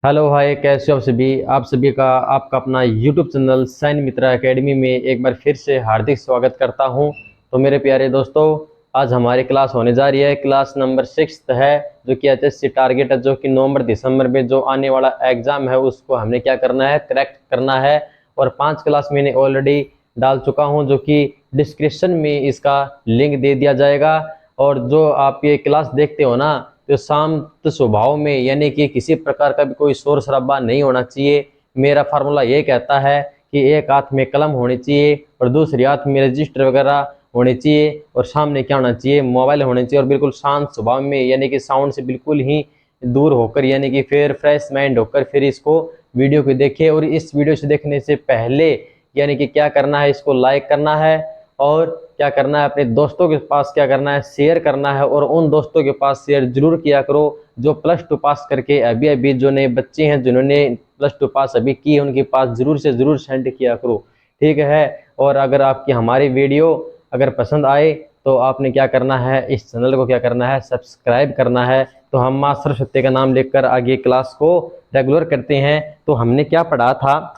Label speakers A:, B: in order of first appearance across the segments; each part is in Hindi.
A: हेलो हाय, कैसे हो आप सभी। आप सभी का आपका अपना यूट्यूब चैनल साइन मित्रा एकेडमी में एक बार फिर से हार्दिक स्वागत करता हूं। तो मेरे प्यारे दोस्तों, आज हमारी क्लास होने जा रही है। क्लास नंबर 6 है, जो कि एचएससी टारगेट है, जो कि नवंबर दिसंबर में जो आने वाला एग्जाम है उसको हमने क्या करना है, करेक्ट करना है। और 5 क्लास मैंने ऑलरेडी डाल चुका हूँ, जो कि डिस्क्रिप्शन में इसका लिंक दे दिया जाएगा। और जो आप ये क्लास देखते हो ना, तो शांत स्वभाव में, यानी कि किसी प्रकार का भी कोई शोर शराबा नहीं होना चाहिए। मेरा फार्मूला ये कहता है कि एक हाथ में कलम होनी चाहिए और दूसरे हाथ में रजिस्टर वगैरह होने चाहिए, और सामने क्या होना चाहिए, मोबाइल होने चाहिए। और बिल्कुल शांत स्वभाव में, यानी कि साउंड से बिल्कुल ही दूर होकर, यानी कि फिर फ्रेश माइंड होकर फिर इसको वीडियो को देखें। और इस वीडियो से देखने से पहले यानी कि क्या करना है, इसको लाइक करना है और क्या करना है, अपने दोस्तों के पास क्या करना है, शेयर करना है। और उन दोस्तों के पास शेयर जरूर किया करो जो +2 पास करके अभी अभी, जो नए बच्चे हैं जिन्होंने +2 पास अभी की है, उनके पास जरूर से जरूर सेंड किया करो, ठीक है। और अगर आपकी हमारी वीडियो अगर पसंद आए तो आपने क्या करना है, इस चैनल को क्या करना है, सब्सक्राइब करना है। तो हम माँ सरस्वती का नाम लेकर आगे क्लास को रेगुलर करते हैं। तो हमने क्या पढ़ा था,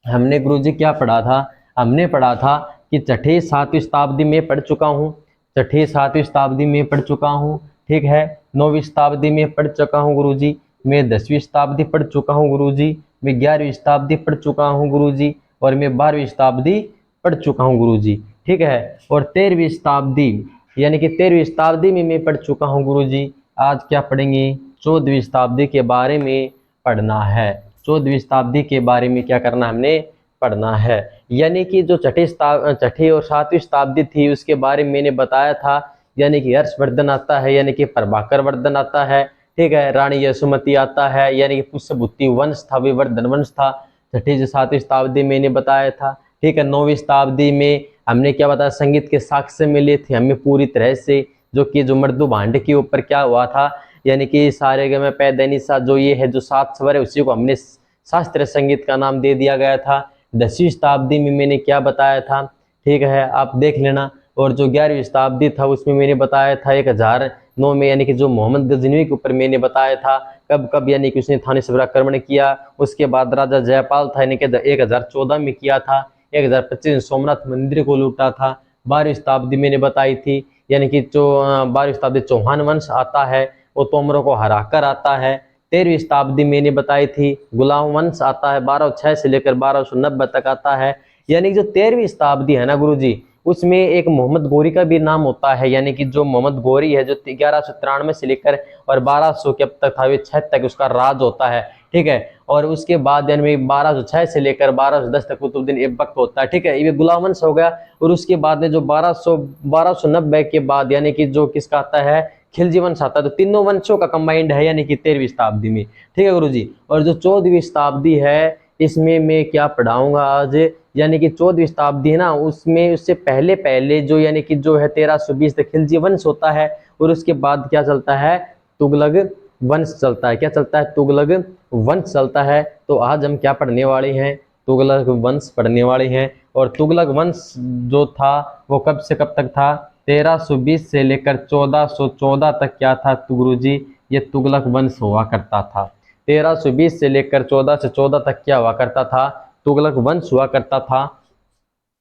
A: हमने गुरुजी क्या पढ़ा था, हमने पढ़ा था कि छठी 7वीं शताब्दी में पढ़ चुका हूँ, छठी 7वीं शताब्दी में पढ़ चुका हूँ, ठीक है। 9वीं शताब्दी में पढ़ चुका हूँ गुरुजी, मैं 10वीं शताब्दी पढ़ चुका हूँ गुरुजी, मैं 11वीं शताब्दी पढ़ चुका हूँ गुरुजी, और मैं 12वीं शताब्दी पढ़ चुका हूँ गुरुजी, ठीक है। और 13वीं शताब्दी, यानी कि 13वीं शताब्दी में मैं पढ़ चुका हूँ गुरुजी। आज क्या पढ़ेंगे, 14वीं शताब्दी के बारे में पढ़ना है। 14वीं शताब्दी के बारे में क्या करना, हमने पढ़ना है। यानी कि जो छठी और 7वीं शताब्दी थी उसके बारे में मैंने बताया था। यानी कि हर्षवर्धन आता है, यानी कि प्रभाकर वर्धन आता है, ठीक है। रानी यशोमती आता है, यानी कि पुष्यभूति वंश था, विवर्धन वंश था। छठी से 7वीं शताब्दी मैंने बताया था, ठीक है। 9वीं शताब्दी में हमने क्या बताया, संगीत के साक्ष्य मिले थे हमें पूरी तरह से, जो कि जो मृदु भांड के ऊपर क्या हुआ था, यानी कि सारे ग में पै दैनी सा, जो ये है जो 7 स्वर है, उसी को हमने शास्त्रीय संगीत का नाम दे दिया गया था। 10वीं शताब्दी में मैंने क्या बताया था, ठीक है, आप देख लेना। और जो 11वीं शताब्दी था उसमें मैंने बताया था 1009 में, यानी कि जो मोहम्मद गजनवी के ऊपर मैंने बताया था कब कब, यानी कि उसने थानेसर आक्रमण किया। उसके बाद राजा जयपाल था, यानी कि 1014 में किया था। 1025 में सोमनाथ मंदिर को लूटा था। 12वीं शताब्दी मैंने बताई थी, यानी कि जो 12वीं शताब्दी चौहान वंश आता है, वो तोमरों को हराकर आता है। 13वीं शताब्दी मैंने बताई थी, गुलाम वंश आता है, 1206 से लेकर 1290 तक आता है। यानी जो 13वीं शताब्दी है ना गुरुजी, उसमें एक मोहम्मद गोरी का भी नाम होता है। यानी कि जो मोहम्मद गोरी है, जो 1193 से लेकर और 1200 के अब तक था, 6 तक उसका राज होता है, ठीक है। और उसके बाद यानी 1206 से लेकर 1210 तक कुतुबुद्दीन ऐबक होता है, ठीक है। ये गुलाम वंश हो गया। और उसके बाद में जो 1290 के बाद, यानी कि जो किसका आता है, खिलजी वंश आता है। तो तीनों वंशों का कंबाइंड है, यानी कि 13वीं शताब्दी में, ठीक है गुरुजी। और जो 14वीं शताब्दी है, इसमें मैं क्या पढ़ाऊंगा आज, यानी कि 14वीं शताब्दी है ना, उसमें उससे पहले पहले जो, यानी कि जो है 1320 तक खिलजी वंश होता है। और उसके बाद क्या चलता है, तुगलक वंश चलता है। क्या चलता है, तुगलक वंश चलता है। तो आज हम क्या पढ़ने वाले हैं, तुगलक वंश पढ़ने वाले हैं। और तुगलक वंश जो था वो कब से कब तक था, 1320 से लेकर 1414 तक क्या था तो गुरुजी, ये तुगलक वंश हुआ करता था। 1320 से लेकर 14 से 14 तक क्या हुआ करता था, तुगलक वंश हुआ करता था।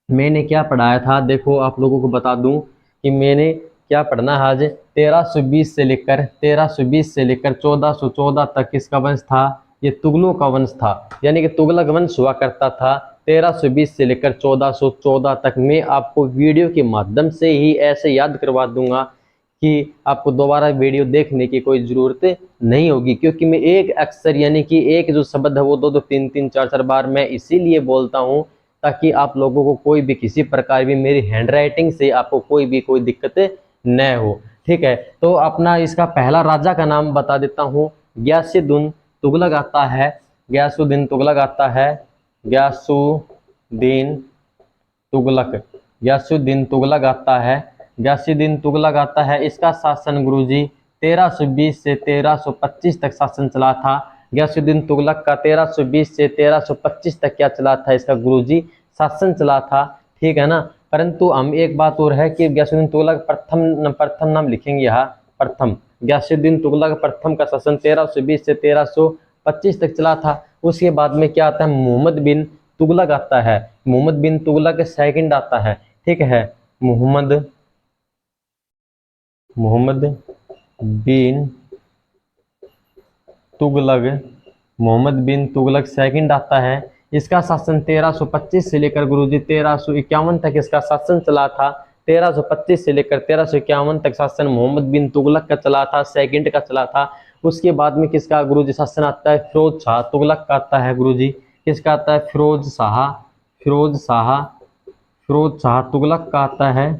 A: मैंने क्या पढ़ाया था, देखो आप लोगों को बता दूं कि मैंने क्या पढ़ना है आज। 1320 से लेकर 1414 तक किसका वंश था, ये तुगलों का वंश था। यानी कि तुगलक वंश हुआ करता था 1320 से लेकर 1414 तक। मैं आपको वीडियो के माध्यम से ही ऐसे याद करवा दूंगा कि आपको दोबारा वीडियो देखने की कोई ज़रूरत नहीं होगी, क्योंकि मैं एक अक्षर, यानी कि एक जो शब्द है वो दो दो तीन तीन चार चार बार मैं इसीलिए बोलता हूँ, ताकि आप लोगों को कोई भी किसी प्रकार भी मेरी हैंडराइटिंग से आपको कोई भी कोई दिक्कत न हो, ठीक है। तो अपना इसका पहला राजा का नाम बता देता हूँ, गयासुद्दीन तुगलक आता है, गयासुद्दीन तुगलक आता है, गयासुद्दीन तुगलक, गयासुद्दीन तुगलक आता है, गयासुद्दीन तुगलक आता है। इसका शासन गुरुजी 1320 से 1325 तक शासन चला था। गयासुद्दीन तुगलक का 1320 से 1325 तक क्या चला था, इसका गुरुजी शासन चला था, ठीक है ना। परंतु हम एक बात और है कि गयासुद्दीन तुगलक प्रथम नाम लिखेंगे यहाँ, प्रथम गयासुद्दीन तुगलक प्रथम का शासन 1320 से 1325 1325 तक चला था। उसके बाद में क्या आता है, मोहम्मद बिन तुगलक आता है। मोहम्मद बिन तुगलक सेकंड आता है, ठीक है। मोहम्मद मोहम्मद बिन तुगलक, मोहम्मद बिन तुगलक सेकंड आता है। इसका शासन 1325 से लेकर गुरुजी 1351 तक इसका शासन चला था। 1325 से लेकर 1351 तक शासन मोहम्मद बिन तुगलक का चला था, सेकंड का चला था। उसके बाद में किसका गुरुजी शासन आता है, फिरोज शाह तुगलक का आता है गुरुजी। किसका आता है, फिरोज शाह तुगलक का आता है।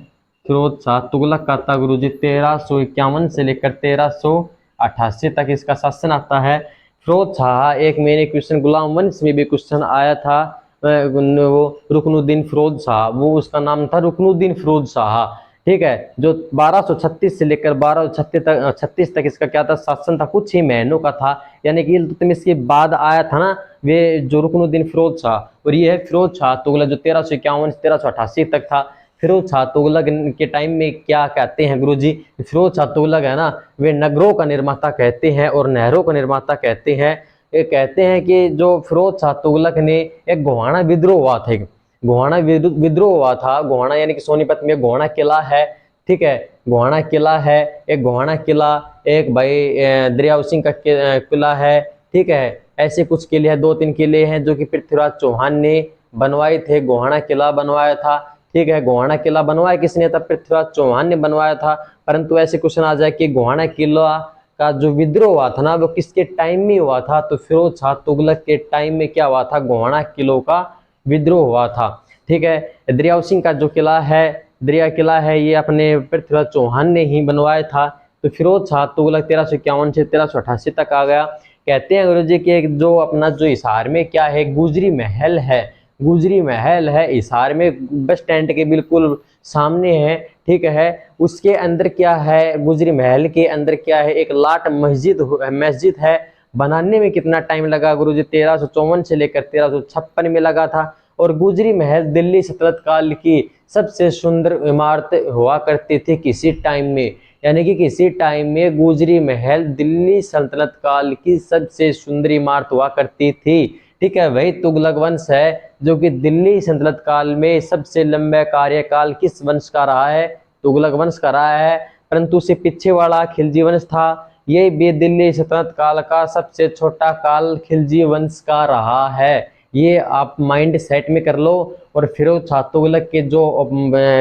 A: फिरोज शाह तुगलक का आता है गुरुजी। 1351 से लेकर 1388 तक इसका शासन आता है। फिरोज शाह, एक मैंने क्वेश्चन गुलाम वंश में भी क्वेश्चन आया था, वो रुकनुद्दीन फिरोज शाह, वो उसका नाम था रुकनुद्दीन फिरोज शाह, ठीक है। जो 1236 से लेकर 1236 तक इसका क्या था, शासन था, कुछ ही महीनों का था। यानी कि इल्तुतमिश के बाद आया था ना वे जो रुकनुद्दीन फिरोज शाह, और ये है फिरोज शाह तुगलक जो 1351 से 1388 तक था। फिरोज शाह तुगलक के टाइम में क्या कहते हैं गुरुजी, फिरोज शाह तुगलक है ना, वे नगरों का निर्माता कहते हैं और नहरों का निर्माता कहते हैं। ये कहते हैं कि जो फिरोज शाह तुगलक ने एक गोहाना विद्रोह हुआ था, गोहाना विद्रोह हुआ था। गोहाना यानी कि सोनीपत में गोहाना किला है, ठीक है। गोहाना किला है, एक गोहाना किला, एक भाई दरियाव सिंह का किला है, ठीक है। ऐसे कुछ किले हैं, 2-3 किले हैं जो कि पृथ्वीराज चौहान ने बनवाए थे। गोहाना किला बनवाया था, ठीक है। गोहाना किला बनवाया किसने था, पृथ्वीराज चौहान ने बनवाया था। परंतु ऐसे क्वेश्चन आ जाए कि गोहाना किला का जो विद्रोह हुआ था ना वो किसके टाइम में हुआ था, तो फिरोज शाह तुगलक के टाइम में क्या हुआ था, गोहाना किलों का विद्रोह हुआ था, ठीक है। दरियाव सिंह का जो किला है, दरिया किला है, ये अपने पृथ्वीराज चौहान ने ही बनवाया था। तो फिरोज शाह तुगलक 1351 से 1388 तक आ गया। कहते हैं गुरु जी कि जो अपना जो हिसार में क्या है, गुजरी महल है, गुजरी महल है हिसार में, बस स्टैंड के बिल्कुल सामने है, ठीक है। उसके अंदर क्या है, गुजरी महल के अंदर क्या है, एक लाट मस्जिद है। बनाने में कितना टाइम लगा गुरुजी, 1354 से लेकर 1356 में लगा था। और गुजरी महल दिल्ली सल्तनत काल की सबसे सुंदर इमारत हुआ करती थी किसी टाइम में, यानी कि किसी टाइम में गुजरी महल दिल्ली सल्तनत काल की सबसे सुंदर इमारत हुआ करती थी, ठीक है। वही तुगलक वंश है जो कि दिल्ली सल्तनत काल में सबसे लंबा कार्यकाल किस वंश का रहा है, तुगलक वंश का रहा है। परंतु उससे पीछे वाला खिलजी वंश था, ये भी दिल्ली सल्तनत काल का सबसे छोटा काल खिलजी वंश का रहा है। ये आप माइंड सेट में कर लो। और फिरोज शाह तुगलक के जो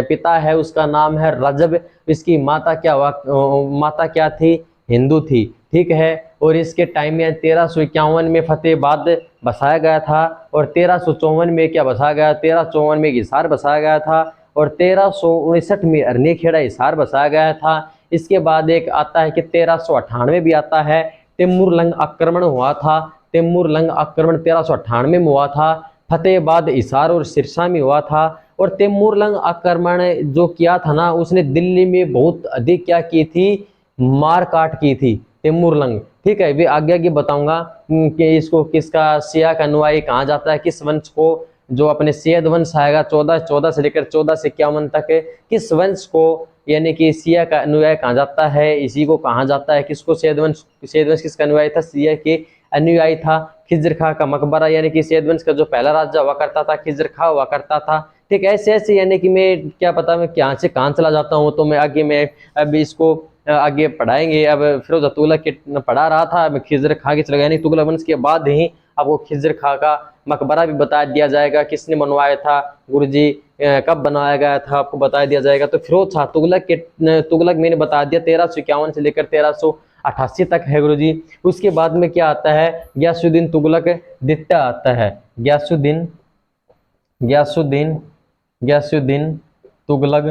A: पिता है उसका नाम है रजब, इसकी माता क्या थी, हिंदू थी, ठीक है। और इसके टाइम में 1351 में फतेहाबाद बसाया गया था, और 1354 में क्या बसाया गया, 1354 में हिसार बसाया गया था, और 1359 में अरनीखेड़ा हिसार बसाया गया था। इसके बाद एक आता है कि 1398 भी आता है, तिमुरलंग आक्रमण हुआ था। तिमुरलंग आक्रमण 1398 में हुआ था। फतेहाबाद हिसार और सिरसा में हुआ था। और तिमुरलंग आक्रमण जो किया था ना, उसने दिल्ली में बहुत अधिक क्या की थी, मार काट की थी तिमुरलंग, ठीक है। वे आगे आगे बताऊंगा कि इसको किसका सिया का अनुयायी कहा जाता है, किस वंश को, जो अपने सैयद वंश आएगा 1414 से लेकर 1451 तक, किस वंश को यानी कि सिया का अनुयायी कहा जाता है, इसी को कहा जाता है किसको, सैयद वंश किसका अनुयायी था, सिया के अनुयायी था। खिजर खां का मकबरा, यानी कि सैयद वंश का जो पहला राजा हुआ करता था खिजर खां हुआ करता था, ठीक है। ऐसे ऐसे यानी कि मैं क्या पता मैं क्या से कहाँ चला जाता हूँ, तो मैं आगे मैं अब इसको आगे पढ़ाएंगे। अब फिरोज तुगलक के पढ़ा रहा था, अब खिजर खां की चला गया, यानी तुगलक वंश के बाद ही आपको खिजर खां का मकबरा भी बता दिया जाएगा, किसने बनवाया था गुरुजी, कब बनाया गया था आपको बता दिया जाएगा। तो फिरोज शाह तुगलक मैंने बता दिया 1351 से लेकर 1388 तक है गुरुजी। उसके बाद में क्या आता है, गयासुद्दीन तुगलक द्वितीय आता है। गयासुद्दीन तुगलक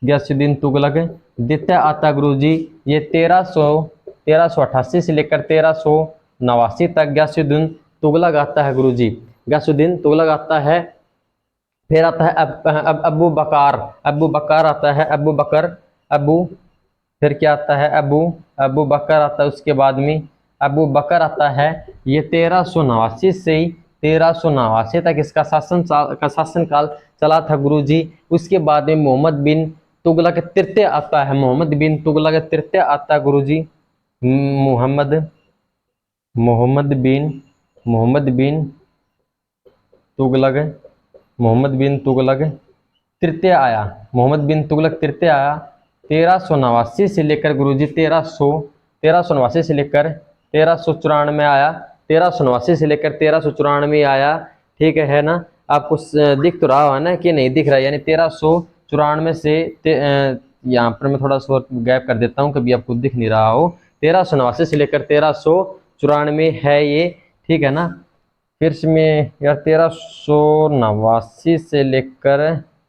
A: गयासुद्दीन तुगलक द्वितीय आता गुरुजी। ये 1388 से लेकर 1389 तक गयासुद्दीन तुगलक आता है गुरुजी। गयासुद्दीन तुगलक आता है। फिर आता है अबू बकर आता है, फिर क्या आता है, अबू बकर आता है। उसके बाद में अबू बकर आता है। ये 1389 से 1389 तक इसका शासन काल चला था गुरुजी। उसके बाद में मोहम्मद बिन तुगलक तृतीय आता है, मोहम्मद बिन तुगलक तृतीय आता है गुरुजी। मोहम्मद मोहम्मद बिन तुगलक मोहम्मद बिन तुगलक तृतीय आया। मोहम्मद बिन तुगलक तृतीय आया 1389 से लेकर गुरुजी 1389 से लेकर 1394 आया। 1389 से लेकर 1394 आया। ठीक है ना। आपको दिख तो रहा है ना कि नहीं दिख रहा है, यानी 1394 से यहाँ पर मैं थोड़ा सा गैप कर देता हूँ, कभी आपको दिख नहीं रहा हो। 1389 से लेकर 1394 है ये। ठीक है ना। फिर से मैं यार 1389 से लेकर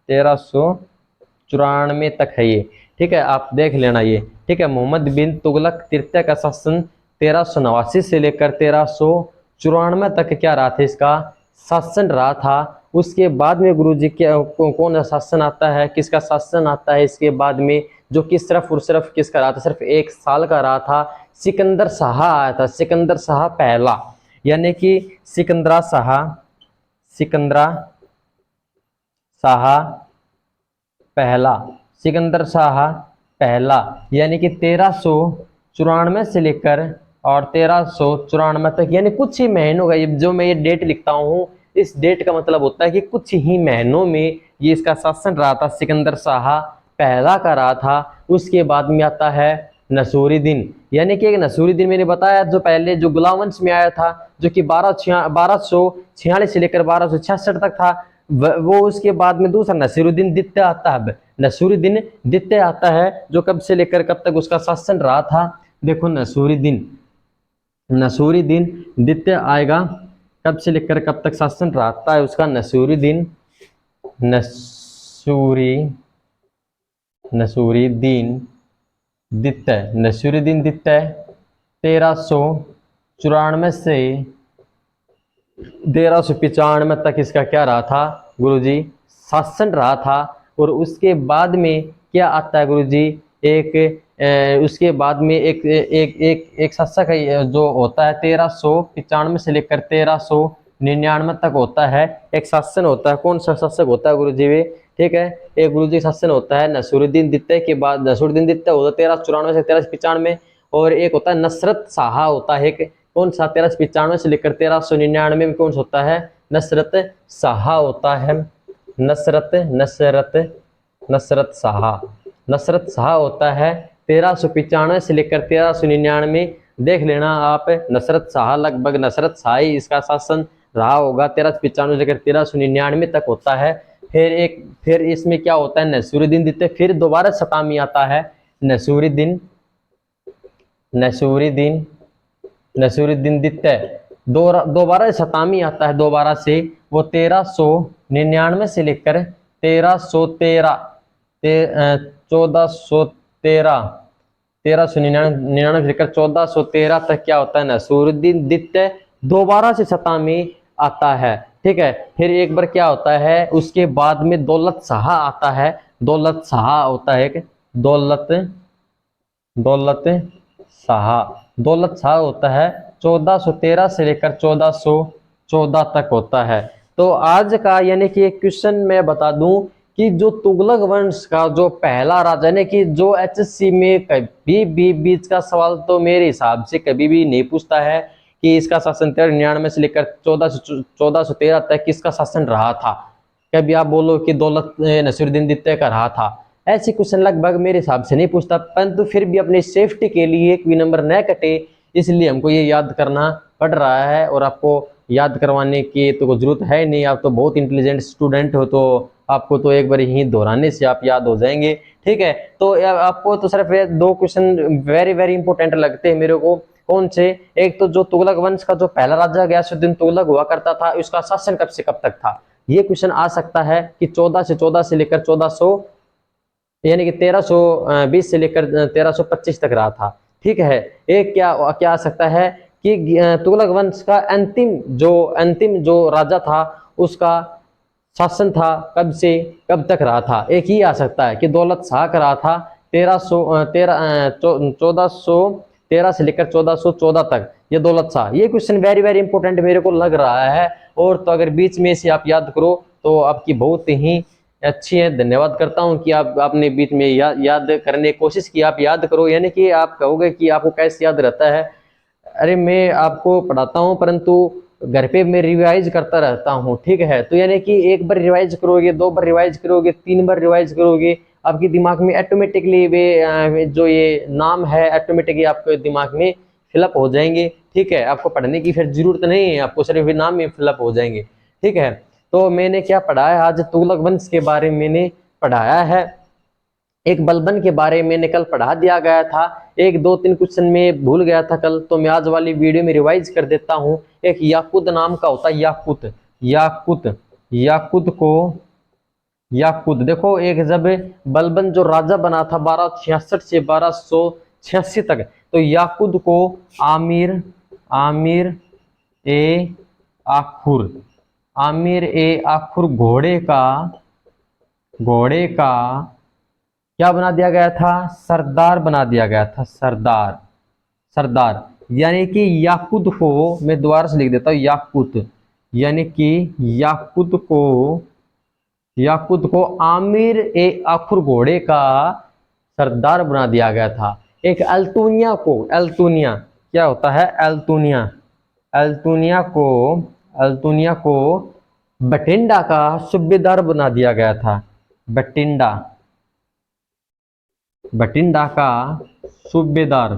A: 1394 तक है ये। ठीक है, आप देख लेना ये। ठीक है, मोहम्मद बिन तुगलक तृतीय का शासन 1389 से लेकर 1394 तक क्या रहा था, इसका शासन रहा था। उसके बाद में गुरुजी क्या कौन सा शासन आता है, किसका शासन आता है इसके बाद में, जो कि सिर्फ और सिर्फ किसका रहा था, सिर्फ 1 साल का रहा था। सिकंदर शाह आया था, सिकंदर शाह पहला, यानी कि सिकंदरा शाह पहला, सिकंदर शाह पहला, यानी कि 1394 से लेकर और 1394 तक, यानी कुछ ही महीनों का ये जो मैं ये डेट लिखता हूँ, इस डेट का मतलब होता है कि कुछ ही महीनों में ये इसका शासन रहा था। सिकंदर शाह पहला का रहा था। उसके बाद में आता है नसूरुद्दीन, यानी कि नसूरुद्दीन मैंने बताया जो पहले जो गुलाम वंश में आया था, जो कि 1246 से लेकर 1266 तक था। वो उसके बाद में दूसरा नसीरुद्दीन द्वितीय आता है। नसीरुद्दीन द्वितीय आता है, जो कब से लेकर कब तक उसका शासन रहा था। देखो नसीरुद्दीन द्वितीय आएगा, कब से लेकर कब तक शासन रहता है उसका। नसीरुद्दीन द्वितीय 1394 से 1395 तक इसका क्या रहा था गुरुजी, शासन रहा था। और उसके बाद में क्या आता है गुरुजी, उसके बाद में एक शासक जो होता है 1395 से लेकर 1399 तक होता है, एक शासन होता है। कौन सा शासक होता है गुरुजी वे, ठीक है, एक गुरुजी शासन होता है नसीरुद्दीन द्वितीय के बाद। नसीरुद्दीन द्वितीय होता है 1394 से 1395, और एक होता है नसरत शाह होता है। कौन सा 1395 से लेकर 1399 में कौन सा होता है, नसरत शाह होता है। नसरत शाह होता है 1395 से लेकर 1399। देख लेना आप, नसरत शाह लगभग नसरत शाह ही इसका शासन रहा होगा। 1395 से लेकर 1399 तक होता है। फिर इसमें क्या होता है, नसीरुद्दीन द्वितीय, फिर दोबारा शतामी आता है नसीरुद्दीन द्वितीय, दोबारा शतामी आता है दोबारा से। वो 1399 से लेकर 1399 से लेकर 1413 तक क्या होता है, नसीरुद्दीन द्वितीय दोबारा से शतामी आता है। ठीक है, फिर एक बार क्या होता है, उसके बाद में दौलत शाह आता है। दौलत शाह होता है, दौलत शाह होता है 1413 से लेकर 1414 तक होता है। तो आज का यानी कि एक क्वेश्चन मैं बता दूं कि जो तुगलक वंश का जो पहला राजा, यानी कि जो एचएससी में कभी भी बीच का सवाल तो मेरे हिसाब से कभी भी नहीं पूछता है कि इसका शासन 1399 से लेकर 1413 तक किसका शासन रहा था। कभी आप बोलो कि दौलत नसीरुद्दीन द्वितीय का रहा था, ऐसे क्वेश्चन लगभग मेरे हिसाब से नहीं पूछता। परंतु फिर भी अपनी सेफ्टी के लिए कोई नंबर न कटे, इसलिए हमको ये याद करना पड़ रहा है। और आपको याद करवाने की तो कोई जरूरत है नहीं, आप तो बहुत इंटेलिजेंट स्टूडेंट हो, तो आपको तो एक बार ही दोहराने से आप याद हो जाएंगे। ठीक है, तो आपको तो सिर्फ 2 क्वेश्चन वेरी वेरी इंपॉर्टेंट लगते हैं मेरे को। कौन से, एक तो जो तुगलक वंश का जो पहला राजा गयासुद्दीन तुगलक हुआ करता था, उसका शासन कब से कब तक था, ये क्वेश्चन आ सकता है कि 14 से लेकर 1400, यानी कि 1320 से लेकर 1325 तक रहा था। ठीक है, एक क्या आ सकता है कि तुगलक वंश का अंतिम जो राजा था उसका शासन था कब से कब तक रहा था। एक ही आ सकता है कि दौलत शाह का रहा था 1413 से लेकर 1414 तक, ये दौलत शाह। ये क्वेश्चन वेरी वेरी इंपॉर्टेंट मेरे को लग रहा है। और तो अगर बीच में से आप याद करो तो आपकी बहुत ही अच्छी है। धन्यवाद करता हूं कि आपने बीच में याद करने की कोशिश की, आप याद करो, यानी कि आप कहोगे कि आपको कैसे याद रहता है। अरे मैं आपको पढ़ाता हूँ परंतु घर पे मैं रिवाइज करता रहता हूँ, ठीक है। तो यानी कि एक बार रिवाइज करोगे, 2 बार रिवाइज करोगे, 3 बार रिवाइज करोगे, आपके दिमाग में ऑटोमेटिकली वे जो ये नाम है ऑटोमेटिकली आपके दिमाग में फिलअप हो जाएंगे, ठीक है। आपको पढ़ने की फिर जरूरत नहीं है, आपको सिर्फ नाम में फिलअप हो जाएंगे, ठीक है। तो मैंने क्या पढ़ाया आज, तुगलक वंश के बारे में मैंने पढ़ाया है। एक बलबन के बारे में मैंने कल पढ़ा दिया गया था, 1 2 3 क्वेश्चन में भूल गया था कल, तो मैं आज वाली वीडियो में रिवाइज कर देता हूँ। एक याकूत नाम का होता है, याकूत, याकूत, याकूत को, याकूत देखो, एक जब बलबन जो राजा बना था 1266 से 1286 तक, तो याकूत को आमिर, आमिर ए आखुर, आमिर ए आखुर घोड़े का क्या बना दिया गया था, सरदार बना दिया गया था, सरदार, सरदार। यानी कि याकूत को मैं दोबारा से लिख देता हूँ, याकूत, यानी कि याकूत को आमिर ए आखुर घोड़े का सरदार बना दिया गया था। एक अल्तुनिया को, अल्तुनिया क्या होता है, अल्तुनिया, अल्तुनिया को बठिंडा का सूबेदार बना दिया गया था, बठिंडा, बठिंडा का सूबेदार,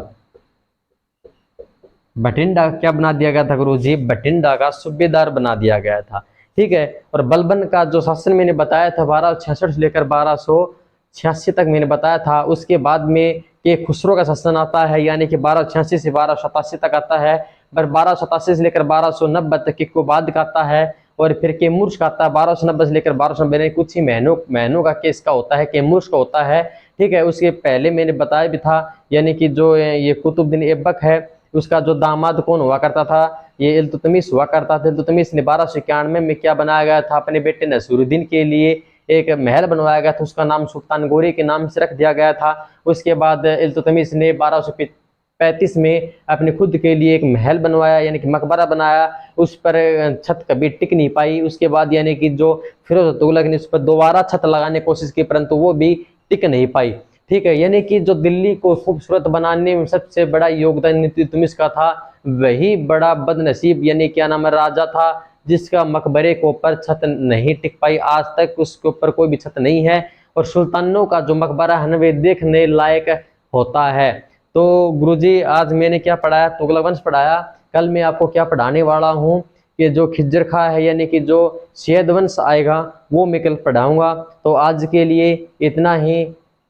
A: बठिंडा क्या बना दिया गया था गुरुजी, बठिंडा का सूबेदार बना दिया गया था, ठीक है। और बलबन का जो शासन मैंने बताया था 1266 से लेकर 1286 तक मैंने बताया था, उसके बाद में के खुसरो का शासन आता है, यानी कि 1286 से 1287 तक आता है, पर 1287 से लेकर 1290 तक के को बाद का आता है, और फिर केमुर्स का आता है 1290 से लेकर 1290, कुछ ही महीनों का केस का होता है, केमुर्स का होता है, ठीक है। उसके पहले मैंने बताया भी था, यानी कि जो ये कुतुबुद्दीन ऐबक है, उसका जो दामाद कौन हुआ करता था, ये इल्तुतमिश हुआ करता था। इल्तुतमिश ने 1291 में क्या बनाया गया था, अपने बेटे नसीरुद्दीन के लिए एक महल बनवाया गया था, उसका नाम सुल्तान गोरी के नाम से रख दिया गया था। उसके बाद इल्तुतमिश ने 1235 में अपने खुद के लिए एक महल बनवाया, यानी कि मकबरा बनाया, उस पर छत कभी टिक नहीं पाई। उसके बाद यानी कि जो फिरोज तुगलक ने उस पर दोबारा छत लगाने की कोशिश की, परंतु वो भी टिक नहीं पाई, ठीक है। यानी कि जो दिल्ली को खूबसूरत बनाने में सबसे बड़ा योगदान इल्तुतमिश का था, वही बड़ा बदनसीब यानी क्या नाम है राजा था, जिसका मकबरे के ऊपर छत नहीं टिक पाई, आज तक उसके ऊपर कोई भी छत नहीं है। और सुल्तानों का जो मकबरा है वे देखने लायक होता है। तो गुरुजी आज मैंने क्या पढ़ाया, तुगलक वंश पढ़ाया। कल मैं आपको क्या पढ़ाने वाला हूँ कि जो खिज्जर खां है, यानी कि जो सैयद वंश आएगा, वो मैं कल पढ़ाऊंगा। तो आज के लिए इतना ही,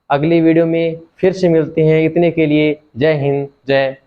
A: अगली वीडियो में फिर से मिलते हैं। इतने के लिए जय हिंद, जय